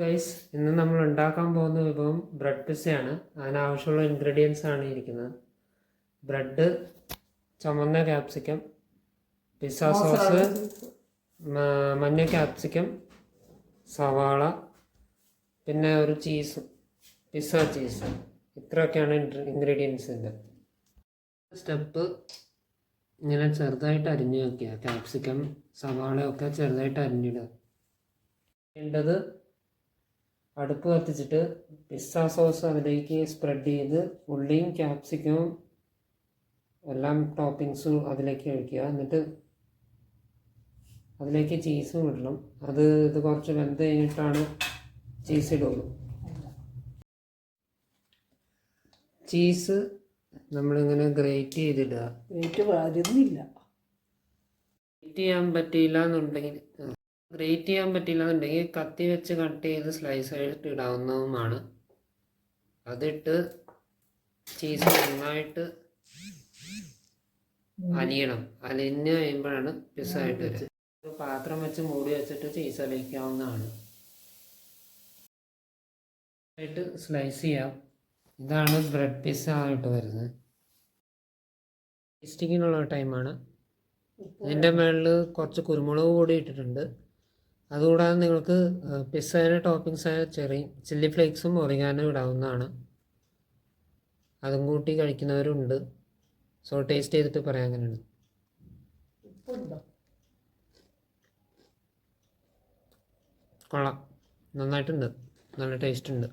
Guys, ഇന്ന് നമ്മൾ ഉണ്ടാക്കാൻ പോകുന്ന വിഭവം ബ്രെഡ് പിസ്സയാണ്. അതിനാവശ്യമുള്ള ഇൻഗ്രീഡിയൻസ് ആണ് ഇരിക്കുന്നത്. ബ്രെഡ്, ചുമന്ന ക്യാപ്സിക്കം, പിസ്സ സോസ്, മഞ്ഞ ക്യാപ്സിക്കം, സവാള, പിന്നെ ഒരു ചീസ്, പിസ്സ ചീസ്. ഇത്രയൊക്കെയാണ് ഇൻഗ്രീഡിയൻസിൻ്റെ. സ്റ്റെപ്പ് ഇങ്ങനെ ചെറുതായിട്ട് അരിഞ്ഞു വയ്ക്കുക. ക്യാപ്സിക്കം, സവാള ഒക്കെ ചെറുതായിട്ട് അരിഞ്ഞിടുക. വേണ്ടത് അടുപ്പ് കത്തിച്ചിട്ട് പിസ്സ സോസ് അതിലേക്ക് സ്പ്രെഡ് ചെയ്ത് ഉള്ളിയും ക്യാപ്സിക്കവും എല്ലാം ടോപ്പിങ്സും അതിലേക്ക് ഒഴിക്കുക. എന്നിട്ട് അതിലേക്ക് ചീസും ഇടണം. ഇത് കുറച്ച് വെന്ത് കഴിഞ്ഞിട്ടാണ് ചീസ് ഇടുള്ളൂ. ചീസ് നമ്മളിങ്ങനെ ഗ്രേറ്റ് ചെയ്തിടുക. ഗ്രേറ്റ് ചെയ്യാൻ പറ്റില്ല എന്നുണ്ടെങ്കിൽ കത്തി വെച്ച് കട്ട് ചെയ്ത് സ്ലൈസ് ആയിട്ട് ഇടാവുന്നതുമാണ്. അതിട്ട് ചീസ് നന്നായിട്ട് അലിഞ്ഞ് കഴിയുമ്പോഴാണ് പിസ്സ ആയിട്ട് വരിക. ഒരു പാത്രം വെച്ച് മൂടി വെച്ചിട്ട് ചീസ് അലിയിക്കാവുന്നതാണ്. ആയിട്ട് സ്ലൈസ് ചെയ്യാം. ഇതാണ് ബ്രെഡ് പിസ്സ ആയിട്ട് വരുന്നത്. ടേസ്റ്റിങ്ങിനുള്ള ടൈമാണ്. ഇതിൻ്റെ മുകളിൽ കുറച്ച് കുരുമുളക് പൊടി ഇട്ടിട്ടുണ്ട്. അതുകൂടാതെ നിങ്ങൾക്ക് പിസ്സയുടെ ടോപ്പിങ്സായ ചില്ലി ഫ്ലേക്സും ഒറിഗാനോ ഇടാവുന്നതാണ്. അതും കൂട്ടി കഴിക്കുന്നവരുണ്ട്. സോ ടേസ്റ്റ് ചെയ്തിട്ട് പറയാം അങ്ങനെയാണ്. കൊള്ളാം, നന്നായിട്ടുണ്ട്, നല്ല ടേസ്റ്റ് ഉണ്ട്.